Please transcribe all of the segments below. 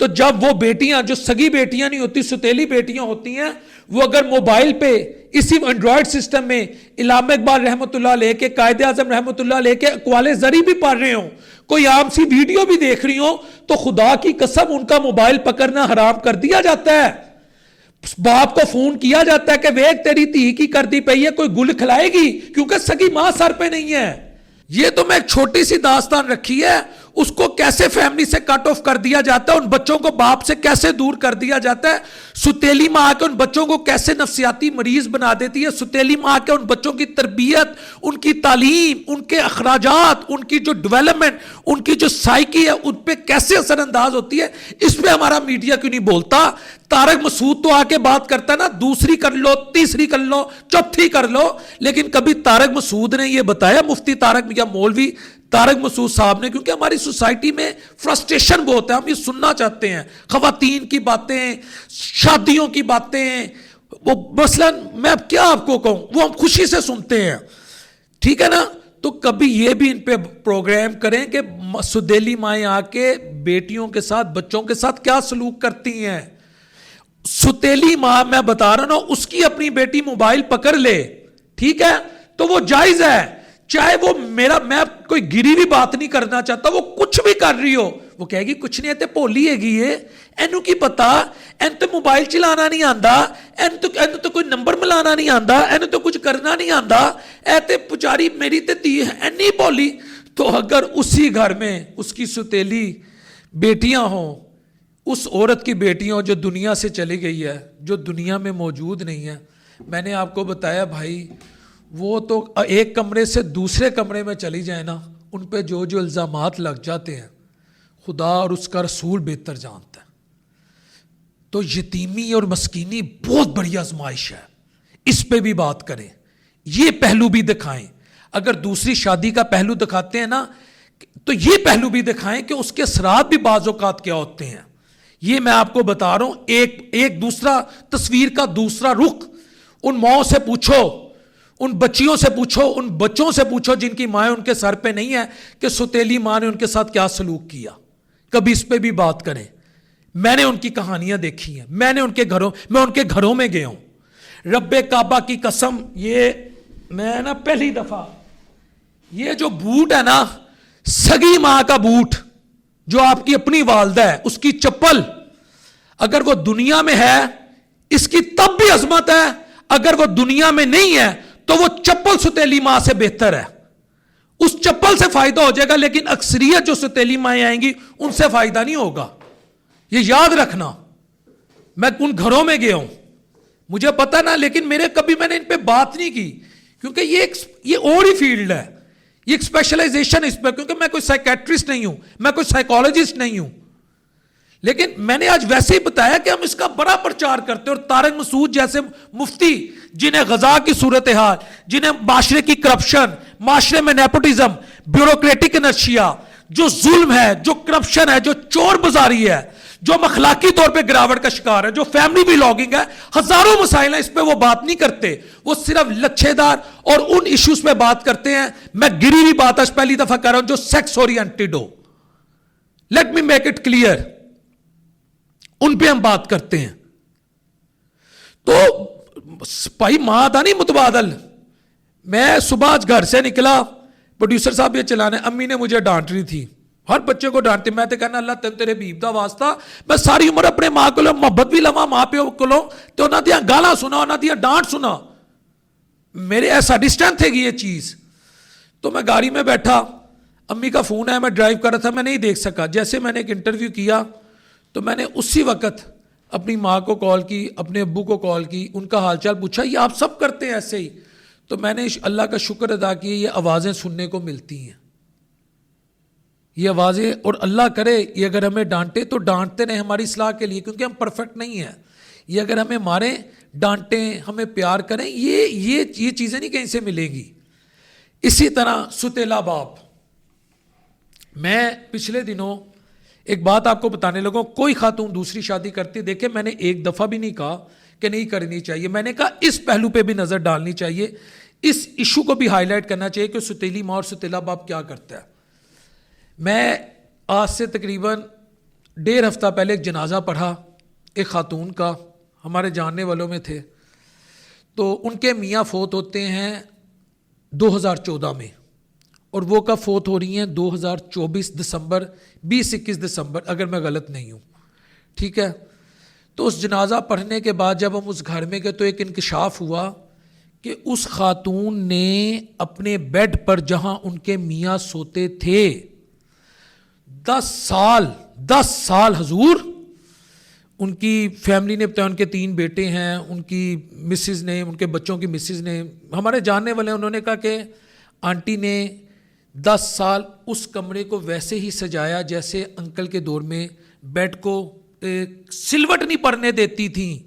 تو جب وہ بیٹیاں جو سگی بیٹیاں نہیں ہوتی, ستیلی بیٹیاں ہوتی ہیں, وہ اگر موبائل پہ اسی اینڈرائڈ سسٹم میں علامہ اقبال رحمۃ اللہ علیہ کے, قائد اعظم رحمۃ اللہ علیہ کے اقوال زری بھی پڑھ رہے ہوں, کوئی عام سی ویڈیو بھی دیکھ رہی ہوں, تو خدا کی قسم ان کا موبائل پکڑنا حرام کر دیا جاتا ہے. باپ کو فون کیا جاتا ہے کہ ویک تیری تھی کی کر دی پئی ہے, کوئی گل کھلائے گی, کیونکہ سگی ماں سر پہ نہیں ہے. یہ تو میں ایک چھوٹی سی داستان رکھی ہے, اس کو کیسے فیملی سے کٹ آف کر دیا جاتا ہے, ان بچوں کو باپ سے کیسے دور کر دیا جاتا ہے. ستیلی ماں کے ان بچوں کو کیسے نفسیاتی مریض بنا دیتی ہے. ستیلی ماں کے ان بچوں کی تربیت, ان کی تعلیم, ان کے اخراجات, ان کی جو ڈیولپمنٹ, ان کی جو سائیکی ہے, ان پہ کیسے اثر انداز ہوتی ہے. اس پہ ہمارا میڈیا کیوں نہیں بولتا؟ طارق مسعود تو آ کے بات کرتا ہے نا, دوسری کر لو, تیسری کر لو, چوتھی کر لو, لیکن کبھی طارق مسعود نے یہ بتایا, مفتی طارق یا مولوی طارق مسعود صاحب نے, کیونکہ ہماری سوسائٹی میں فرسٹریشن بہت ہے, ہم یہ سننا چاہتے ہیں, خواتین کی باتیں, شادیوں کی باتیں, وہ مثلا میں اب کیا آپ کو کہوں, وہ ہم خوشی سے سنتے ہیں, ٹھیک ہے نا. تو کبھی یہ بھی ان پہ پروگرام کریں کہ ستیلی مائیں آ کے بیٹیوں کے ساتھ, بچوں کے ساتھ کیا سلوک کرتی ہیں. ستیلی ماں میں بتا رہا ہوں, اس کی اپنی بیٹی موبائل پکڑ لے, ٹھیک ہے, تو وہ جائز ہے, چاہے وہ میں کوئی گری بھی بات نہیں کرنا چاہتا, وہ کچھ بھی کر رہی ہو, وہ کہے گی کچھ نہیں ہے, بولی ہے گی یہ, اینو کی پتا, این تو موبائل چلانا نہیں آندا, این تو کوئی نمبر ملانا نہیں آندا, اینو تو کچھ کرنا نہیں آندا, اے تے پچاری میری تے دی اینی بولی. تو اگر اسی گھر میں اس کی ستیلی بیٹیاں ہوں, اس عورت کی بیٹیاں جو دنیا سے چلی گئی ہے, جو دنیا میں موجود نہیں ہے, میں نے آپ کو بتایا بھائی, وہ تو ایک کمرے سے دوسرے کمرے میں چلی جائے نا, ان پہ جو جو الزامات لگ جاتے ہیں, خدا اور اس کا رسول بہتر جانتا ہے. تو یتیمی اور مسکینی بہت بڑی آزمائش ہے, اس پہ بھی بات کریں, یہ پہلو بھی دکھائیں. اگر دوسری شادی کا پہلو دکھاتے ہیں نا, تو یہ پہلو بھی دکھائیں کہ اس کے اثرات بھی بعض اوقات کیا ہوتے ہیں. یہ میں آپ کو بتا رہا ہوں, ایک دوسرا تصویر کا دوسرا رخ. ان ماؤں سے پوچھو, ان بچیوں سے پوچھو, ان بچوں سے پوچھو جن کی مائیں ان کے سر پہ نہیں ہے, کہ ستیلی ماں نے ان کے ساتھ کیا سلوک کیا. کبھی اس پہ بھی بات کریں. میں نے ان کی کہانیاں دیکھی ہیں, میں ان کے گھروں میں گیا ہوں. رب کعبہ کی قسم, یہ میں نا پہلی دفعہ, یہ جو بوٹ ہے نا, سگی ماں کا بوٹ, جو آپ کی اپنی والدہ ہے, اس کی چپل, اگر وہ دنیا میں ہے اس کی تب بھی عظمت ہے, اگر وہ دنیا میں نہیں ہے تو وہ چپل ستیلی ماں سے بہتر ہے. اس چپل سے فائدہ ہو جائے گا, لیکن اکثریت جو ستیلی مائیں آئیں گی ان سے فائدہ نہیں ہوگا. یہ یاد رکھنا. میں ان گھروں میں گیا ہوں, مجھے پتا نا, لیکن کبھی میں نے ان پہ بات نہیں کی, کیونکہ یہ اور ہی فیلڈ ہے, یہ ایک اسپیشلائزیشن اس پہ, کیونکہ میں کوئی سائیکیٹرسٹ نہیں ہوں, میں کوئی سائیکالوجسٹ نہیں ہوں. لیکن میں نے آج ویسے ہی بتایا کہ ہم اس کا بڑا پرچار کرتے ہیں, اور طارق مسعود جیسے مفتی, جنہیں غزہ کی صورتحال, جنہیں معاشرے کی کرپشن, معاشرے میں نیپوٹزم, بیوروکریٹک انرشیا, جو ظلم ہے, جو کرپشن ہے, جو چور بازاری ہے, جو اخلاقی طور پہ گراوٹ کا شکار ہے, جو فیملی بلاگنگ ہے, ہزاروں مسائل ہیں, اس پہ وہ بات نہیں کرتے. وہ صرف لچھے دار اور ان ایشوز پہ بات کرتے ہیں. میں گری ہوئی بات آج پہلی دفعہ کر رہا ہوں, جو سیکس اورینٹڈ ہو. Let me make it clear, ان پہ ہم بات کرتے ہیں. تو بھائی ماں تھا نہیں متبادل. میں صبح آج گھر سے نکلا, پروڈیوسر صاحب یہ چلانے, امی نے مجھے ڈانٹ رہی تھی, ہر بچے کو ڈانٹتے, میں تو کہنا اللہ تیرے بیب دا واسطہ, میں ساری عمر اپنے ماں کو محبت بھی لوا, ماں پیو کو تو انہاں دیا گالا سنا, انہاں دیا ڈانٹ سنا, میرے ایسا ڈسٹینس تھے گی یہ چیز. تو میں گاڑی میں بیٹھا, امی کا فون ہے, میں ڈرائیو کر رہا تھا, میں نہیں دیکھ سکا. جیسے میں نے ایک انٹرویو کیا تو میں نے اسی وقت اپنی ماں کو کال کی, اپنے ابو کو کال کی, ان کا حال چال پوچھا. یہ آپ سب کرتے ہیں ایسے ہی؟ تو میں نے اللہ کا شکر ادا کیا, یہ آوازیں سننے کو ملتی ہیں, یہ آوازیں. اور اللہ کرے یہ اگر ہمیں ڈانٹے تو ڈانٹتے رہیں ہماری اصلاح کے لیے, کیونکہ ہم پرفیکٹ نہیں ہیں. یہ اگر ہمیں ماریں, ڈانٹیں, ہمیں پیار کریں, یہ چیزیں نہیں کہیں سے ملیں گی. اسی طرح ستیلا باپ. میں پچھلے دنوں ایک بات آپ کو بتانے لگا, کوئی خاتون دوسری شادی کرتی, دیکھیں میں نے ایک دفعہ بھی نہیں کہا کہ نہیں کرنی چاہیے, میں نے کہا اس پہلو پہ بھی نظر ڈالنی چاہیے, اس ایشو کو بھی ہائی لائٹ کرنا چاہیے کہ ستیلی ماں اور ستیلا باپ کیا کرتا ہے. میں آج سے تقریباً 1.5 ہفتہ پہلے ایک جنازہ پڑھا ایک خاتون کا, ہمارے جاننے والوں میں تھے. تو ان کے میاں فوت ہوتے ہیں 2014 میں, اور وہ کب فوت ہو رہی ہیں 2024 دسمبر 20-21 دسمبر اگر میں غلط نہیں ہوں, ٹھیک ہے. تو اس جنازہ پڑھنے کے بعد جب ہم اس گھر میں گئے تو ایک انکشاف ہوا کہ اس خاتون نے اپنے بیڈ پر جہاں ان کے میاں سوتے تھے 10 سال حضور, ان کی فیملی نے بتایا, ان کے 3 بیٹے ہیں, ان کی مسز نے, ان کے بچوں کی مسز نے, ہمارے جاننے والے, انہوں نے کہا کہ آنٹی نے 10 سال اس کمرے کو ویسے ہی سجایا جیسے انکل کے دور میں بیڈ کو سلوٹ نہیں پڑنے دیتی تھیں.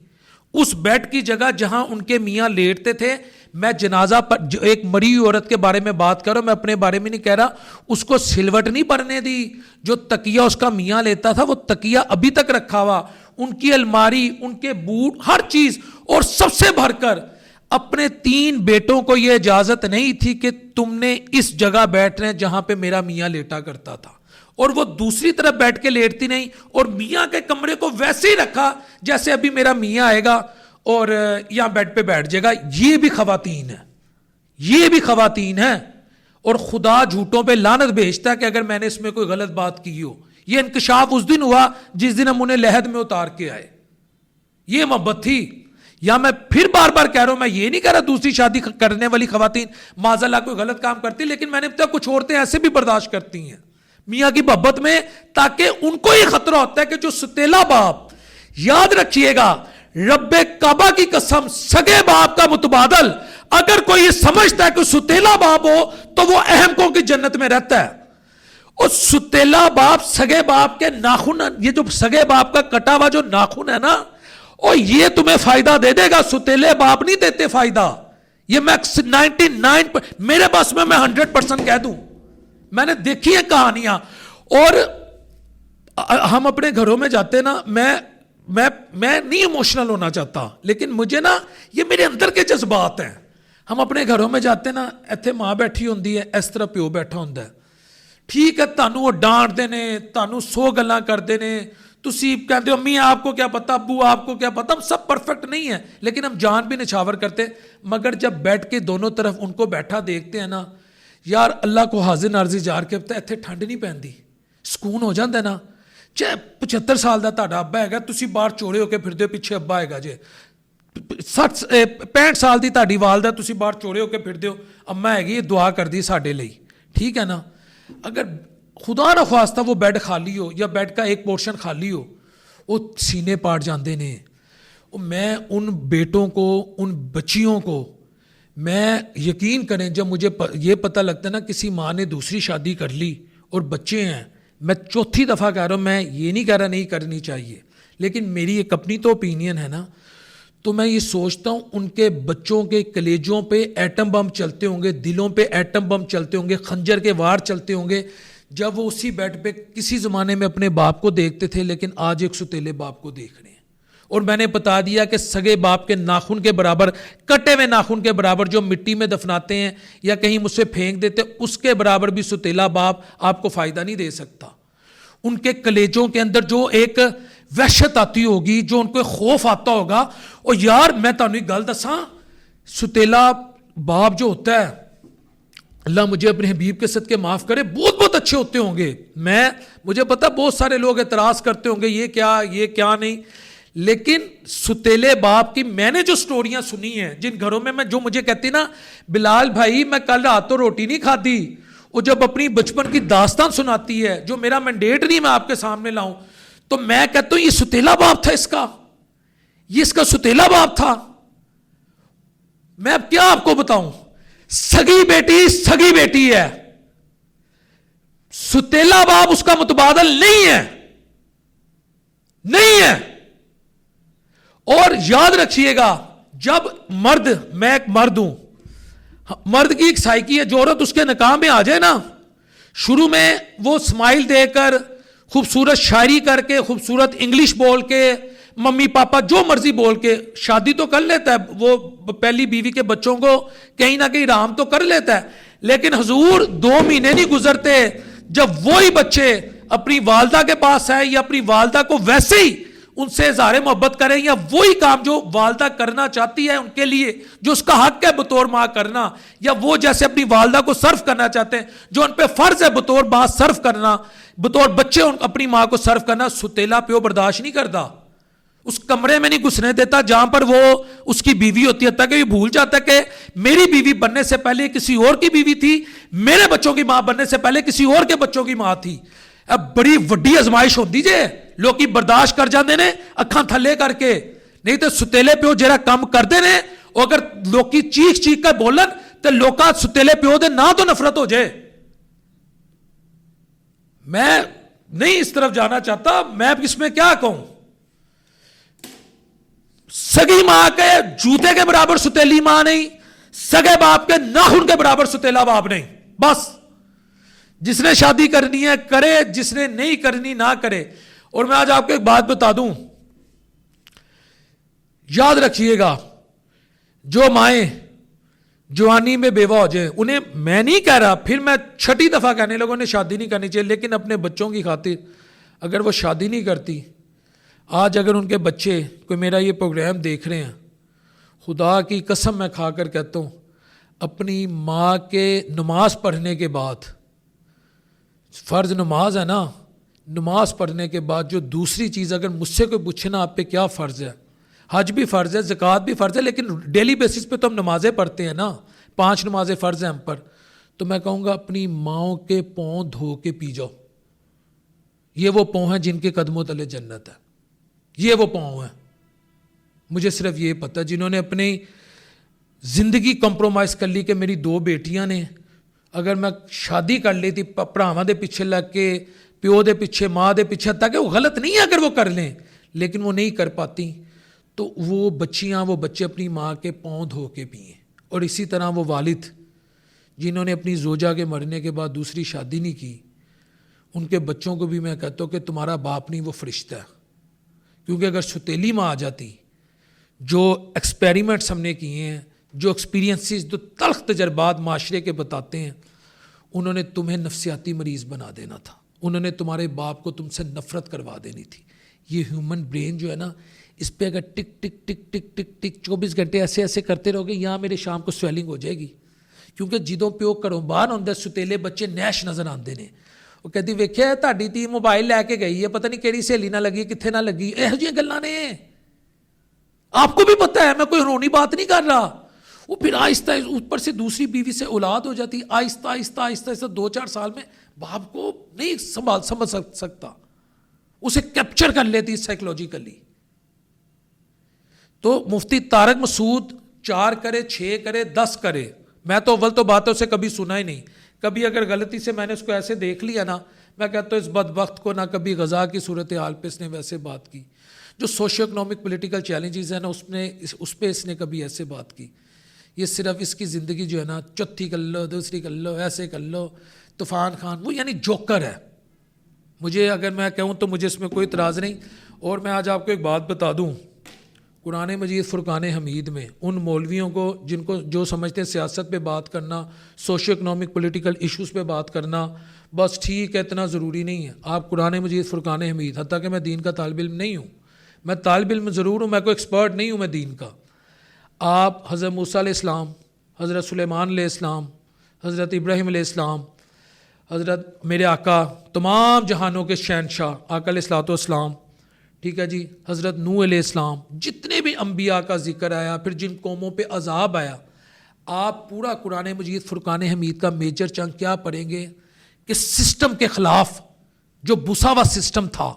اس بیڈ کی جگہ جہاں ان کے میاں لیٹتے تھے, میں جنازہ پر ایک مری عورت کے بارے میں بات کر رہا ہوں, میں اپنے بارے میں نہیں کہہ رہا, اس کو سلوٹ نہیں پڑنے دی. جو تکیہ اس کا میاں لیتا تھا وہ تکیہ ابھی تک رکھا ہوا, ان کی الماری, ان کے بوٹ, ہر چیز. اور سب سے بڑھ کر اپنے 3 بیٹوں کو یہ اجازت نہیں تھی کہ تم نے اس جگہ بیٹھنا ہے جہاں پہ میرا میاں لیٹا کرتا تھا, اور وہ دوسری طرف بیٹھ کے لیٹتی نہیں, اور میاں کے کمرے کو ویسے ہی رکھا جیسے ابھی میرا میاں آئے گا اور یہاں بیڈ پہ بیٹھ جائے گا. یہ بھی خواتین ہے, یہ بھی خواتین ہیں, اور خدا جھوٹوں پہ لعنت بھیجتا ہے کہ اگر میں نے اس میں کوئی غلط بات کی ہو. یہ انکشاف اس دن ہوا جس دن ہم انہیں لحد میں اتار کے آئے. یہ محبت تھی. یا میں پھر بار بار کہہ رہا ہوں, میں یہ نہیں کہہ رہا دوسری شادی کرنے والی خواتین معاذ اللہ کوئی غلط کام کرتی, لیکن میں نے بتایا کچھ عورتیں ایسے بھی برداشت کرتی ہیں میاں کی محبت میں, تاکہ ان کو یہ خطرہ ہوتا ہے کہ جو ستیلا باپ, یاد رکھیے گا رب کعبہ کی قسم, سگے باپ کا متبادل اگر کوئی یہ سمجھتا ہے کہ ستیلا باپ ہو تو وہ اہم کو کی جنت میں رہتا ہے. اور ستیلا باپ سگے باپ کے ناخن, یہ جو سگے باپ کا کٹا ہوا جو ناخن ہے نا, اور یہ تمہیں فائدہ دے دے گا. ستیلے باپ نہیں دیتے فائدہ, یہ میں 99 میرے بس میں 100% کہہ دوں, میں نے دیکھی ہیں کہانیاں. اور ہم اپنے گھروں میں جاتے نا, میں نہیں ایموشنل ہونا چاہتا, لیکن مجھے نا یہ میرے اندر کے جذبات ہیں. ہم اپنے گھروں میں جاتے نا, ایتھے ماں بیٹھی ہوندی ہے, اس طرح پیو بیٹھا ہوندا ہے, ٹھیک ہے, تانوں وہ ڈانٹ دینے, تانوں 100 گلاں کر دینے, تسی کہتے ہو امی آپ کو کیا پتا, ابو آپ کو کیا پتا. ہم سب پرفیکٹ نہیں ہیں, لیکن ہم جان بھی نچھاور کرتے. مگر جب بیٹھ کے دونوں طرف ان کو بیٹھا دیکھتے ہیں نا, یار اللہ کو حاضر نارزی جار کے پتا ایتھے ٹھنڈ نہیں پیندی, سکون ہو جاندہ ہے نا. چاہے 75 سال دا تہاڈا ابا ہے گا, تسی باہر چوڑے ہو کے پھردے ہو, پیچھے ابا ہے گا جے 65 سال دی تہاڈی والدہ, تسی باہر چوڑے ہو کے پھردے ہو, اما ہے گی یہ دعا کر دی ساڈے لئی, ٹھیک ہے نا. اگر خدا نہ خواستہ وہ بیڈ خالی ہو یا بیڈ کا ایک پورشن خالی ہو, وہ سینے پاٹ جاندے نے. میں ان بیٹوں کو, ان بچیوں کو, میں یقین کریں جب مجھے یہ پتہ لگتا ہے نا کسی ماں نے دوسری شادی کر لی اور بچے ہیں, میں 4تھی دفعہ کہہ رہا ہوں, میں یہ نہیں کہہ رہا نہیں کرنی چاہیے, لیکن میری ایک اپنی تو اوپینین ہے نا, تو میں یہ سوچتا ہوں ان کے بچوں کے کلیجوں پہ ایٹم بم چلتے ہوں گے, دلوں پہ ایٹم بم چلتے ہوں گے, خنجر کے وار چلتے ہوں گے, جب وہ اسی بیڈ پہ کسی زمانے میں اپنے باپ کو دیکھتے تھے, لیکن آج ایک ستیلے باپ کو دیکھ رہے ہیں. اور میں نے بتا دیا کہ سگے باپ کے ناخن کے برابر, کٹے ہوئے ناخن کے برابر جو مٹی میں دفناتے ہیں یا کہیں مجھ سے پھینک دیتے, اس کے برابر بھی ستیلا باپ آپ کو فائدہ نہیں دے سکتا. ان کے کلیجوں کے اندر جو ایک وحشت آتی ہوگی, جو ان کو خوف آتا ہوگا. اور یار میں تانوں ایک گل دساں, ستیلا باپ جو ہوتا ہے, اللہ مجھے اپنے حبیب کے صدقے معاف کرے, بہت اچھے ہوتے ہوں گے. مجھے پتا بہت سارے لوگ اعتراض کرتے ہوں گے یہ کیا نہیں, لیکن ستیلے باپ کی میں نے جو سٹوریاں سنی ہیں, جن گھروں میں جو مجھے کہتی نا بلال بھائی میں کل رات تو روٹی نہیں کھادی, وہ جب اپنی بچپن کی داستان سناتی ہے, جو میرا مینڈیٹ نہیں میں آپ کے سامنے لاؤں, تو میں کہتا ہوں یہ ستیلا باپ تھا, یہ اس کا ستیلا باپ تھا. میں اب کیا آپ کو بتاؤں, سگی بیٹی ہے, ستیلا باپ اس کا متبادل نہیں ہے. اور یاد رکھیے گا, جب میں ایک مرد ہوں, مرد کی ایک سائیکی ہے, جو عورت اس کے نکاح میں آ جائے نا, شروع میں وہ اسمائل دے کر, خوبصورت شاعری کر کے, خوبصورت انگلش بول کے, ممی پاپا جو مرضی بول کے شادی تو کر لیتا ہے, وہ پہلی بیوی کے بچوں کو کہیں نہ کہیں رام تو کر لیتا ہے, لیکن حضور 2 مہینے نہیں گزرتے جب وہی بچے اپنی والدہ کے پاس آئے یا اپنی والدہ کو ویسے ہی ان سے اظہار محبت کریں یا وہی کام جو والدہ کرنا چاہتی ہے ان کے لیے جو اس کا حق ہے بطور ماں کرنا, یا وہ جیسے اپنی والدہ کو صرف کرنا چاہتے ہیں جو ان پہ فرض ہے بطور ماں صرف کرنا, بطور بچے اپنی ماں کو صرف کرنا, ستیلا پیو برداشت نہیں کرتا. اس کمرے میں نہیں گھسنے دیتا جہاں پر وہ اس کی بیوی ہوتی ہے, تاکہ یہ بھول جاتا ہے کہ میری بیوی بننے سے پہلے کسی اور کی بیوی تھی, میرے بچوں کی ماں بننے سے پہلے کسی اور کے بچوں کی ماں تھی. اب بڑی وڈی ازمائش ہوتی جے لوگ کی برداشت کر جاندے نے اکھاں تھلے کر کے, نہیں تو ستیلے پیو جڑا کام کردے نے اگر لوگ کی چیخ چیخ کر بولن تو لوکاں ستیلے پیو دے نہ تو نفرت ہو جائے. میں نہیں اس طرف جانا چاہتا, میں اس میں کیا کہوں, سگی ماں کے جوتے کے برابر ستیلی ماں نہیں, سگے باپ کے ناخن کے برابر ستیلا باپ نہیں. بس جس نے شادی کرنی ہے کرے, جس نے نہیں کرنی نہ کرے. اور میں آج آپ کو ایک بات بتا دوں, یاد رکھیے گا, جو مائیں جوانی میں بیوہ ہو جائیں, انہیں میں نہیں کہہ رہا, پھر میں چھٹی دفعہ کہنے لوگوں نے شادی نہیں کرنی چاہیے, لیکن اپنے بچوں کی خاطر اگر وہ شادی نہیں کرتی, آج اگر ان کے بچے کوئی میرا یہ پروگرام دیکھ رہے ہیں, خدا کی قسم میں کھا کر کہتا ہوں, اپنی ماں کے نماز پڑھنے کے بعد, فرض نماز ہے نا, نماز پڑھنے کے بعد جو دوسری چیز اگر مجھ سے کوئی پوچھے نا آپ پہ کیا فرض ہے, حج بھی فرض ہے, زکوٰۃ بھی فرض ہے, لیکن ڈیلی بیسس پہ تو ہم نمازیں پڑھتے ہیں نا, 5 نمازیں فرض ہیں ہم پر, تو میں کہوں گا اپنی ماؤں کے پاؤں دھو کے پی جاؤ. یہ وہ پاؤں ہیں جن کے قدموں تلے جنت ہے, یہ وہ پاؤں ہیں. مجھے صرف یہ پتہ, جنہوں نے اپنی زندگی کمپرومائز کر لی کہ میری 2 بیٹیاں نے, اگر میں شادی کر لیتی پراواں دے پیچھے لگ کے, پیو دے پیچھے, ماں دے پیچھے, تاکہ وہ غلط نہیں ہے اگر وہ کر لیں, لیکن وہ نہیں کر پاتی, تو وہ بچیاں وہ بچے اپنی ماں کے پاؤں دھو کے پئیں. اور اسی طرح وہ والد جنہوں نے اپنی زوجہ کے مرنے کے بعد دوسری شادی نہیں کی, ان کے بچوں کو بھی میں کہتا ہوں کہ تمہارا باپ نہیں وہ فرشتہ ہے. کیونکہ اگر ستیلی ماں آ جاتی, جو ایکسپیریمنٹس ہم نے کیے ہیں, جو ایکسپیرینسز, جو تلخ تجربات معاشرے کے بتاتے ہیں, انہوں نے تمہیں نفسیاتی مریض بنا دینا تھا, انہوں نے تمہارے باپ کو تم سے نفرت کروا دینی تھی. یہ ہیومن برین جو ہے نا, اس پہ اگر ٹک ٹک ٹک ٹک ٹک ٹک 24 گھنٹے ایسے ایسے کرتے رہو گے, یہاں میرے شام کو سویلنگ ہو جائے گی. کیونکہ جدوں پیو گھروں باہر آਉਂدا, ستیلے بچے نیش نظر آتے ہیں, وہ کہتی ویکھیا تہاڈی تی موبائل لے کے گئی ہے, پتہ نہیں کہڑی سہیلی نہ لگی, کتنے نہ لگی, یہو جہاں گلاں نے. آپ کو بھی پتہ ہے, میں کوئی ہرونی بات نہیں کر رہا. وہ پھر آہستہ اوپر سے دوسری بیوی سے اولاد ہو جاتی, آہستہ آہستہ آہستہ آہستہ 2-4 سال میں باپ کو نہیں سمجھ سکتا, اسے کیپچر کر لیتی سائیکولوجیکلی. تو مفتی طارق مسعود 4 کرے, 6 کرے, 10 کرے, میں تو اول تو بات ہے اسے کبھی سنا ہی نہیں. کبھی اگر غلطی سے میں نے اس کو ایسے دیکھ لیا نا, میں کہتا ہوں اس بدبخت کو نہ کبھی غزہ کی صورتحال پہ اس نے ویسے بات کی, جو سوشو اکنامک پولیٹیکل چیلنجز ہیں نا اس پہ اس نے کبھی ایسے بات کی. یہ صرف اس کی زندگی جو ہے نا, چوتھی کر لو, دوسری کر لو, ایسے کر لو. طوفان خان وہ یعنی جوکر ہے. مجھے اگر میں کہوں تو مجھے اس میں کوئی اعتراض نہیں. اور میں آج آپ کو ایک بات بتا دوں, قرآن مجید فرقان حمید میں ان مولویوں کو جن کو جو سمجھتے ہیں سیاست پہ بات کرنا, سوشو اکنامک پولیٹیکل ایشوز پہ بات کرنا بس ٹھیک ہے, اتنا ضروری نہیں ہے. آپ قرآن مجید فرقان حمید, حتیٰ کہ میں دین کا طالب علم نہیں ہوں, میں طالب علم ضرور ہوں, میں کوئی ایکسپرٹ نہیں ہوں میں دین کا. آپ حضرت موسیٰ علیہ السلام, حضرت سلیمان علیہ السلام, حضرت ابراہیم علیہ السلام, حضرت میرے آقا تمام جہانوں کے شہنشاہ آقا علیہ الصلوۃ والسلام, ٹھیک ہے جی, حضرت نوح علیہ السلام, جتنے بھی انبیاء کا ذکر آیا, پھر جن قوموں پہ عذاب آیا, آپ پورا قرآن مجید فرقان حمید کا میجر چنک کیا پڑھیں گے کہ سسٹم کے خلاف, جو بسا ہوا سسٹم تھا,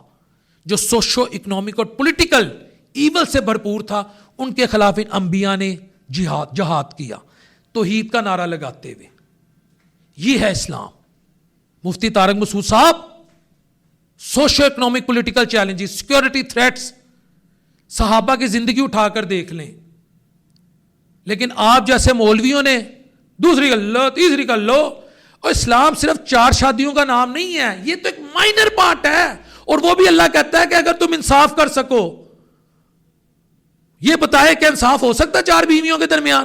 جو سوشو اکنامک اور پولیٹیکل ایول سے بھرپور تھا, ان کے خلاف ان انبیاء نے جہاد کیا توحید کا نعرہ لگاتے ہوئے. یہ ہے اسلام. مفتی طارق مسعود صاحب, socio economic political challenges, security threats, صحابہ کی زندگی اٹھا کر دیکھ لیں. لیکن آپ جیسے مولویوں نے دوسری کر لو, تیسری کر لو. اور اسلام صرف 4 شادیوں کا نام نہیں ہے, یہ تو ایک مائنر پارٹ ہے. اور وہ بھی اللہ کہتا ہے کہ اگر تم انصاف کر سکو, یہ بتائے کہ انصاف ہو سکتا ہے 4 بیویوں کے درمیان.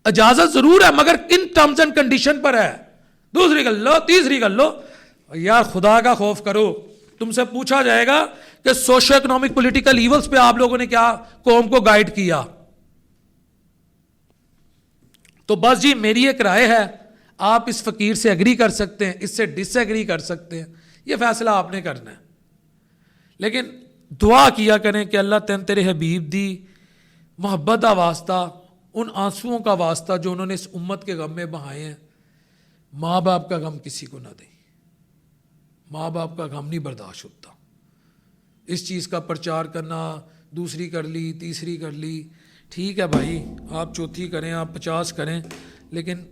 اجازت ضرور ہے مگر کن ٹرمز اینڈ کنڈیشن پر ہے. دوسری کر لو، تیسری کر لو. یار خدا کا خوف کرو. تم سے پوچھا جائے گا کہ سوشو اکنامک پولیٹیکل ایولز پہ آپ لوگوں نے کیا قوم کو گائیڈ کیا. تو بس جی میری ایک رائے ہے, آپ اس فقیر سے اگری کر سکتے ہیں, اس سے ڈس ایگری کر سکتے ہیں, یہ فیصلہ آپ نے کرنا ہے. لیکن دعا کیا کریں کہ اللہ تین تیرے حبیب دی محبت کا واسطہ, ان آنسوؤں کا واسطہ جو انہوں نے اس امت کے غم میں بہائے ہیں, ماں باپ کا غم کسی کو نہ دیں. ماں باپ کا غم نہیں برداشت ہوتا. اس چیز کا پرچار کرنا, دوسری کر لی, تیسری کر لی, ٹھیک ہے بھائی, آپ چوتھی کریں, آپ 50 کریں, لیکن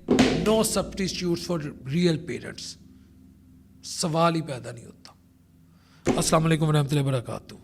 نو سبسٹیٹیوٹس فار ریئل پیرنٹس, سوال ہی پیدا نہیں ہوتا. السلام علیکم ورحمۃ اللہ وبرکاتہ.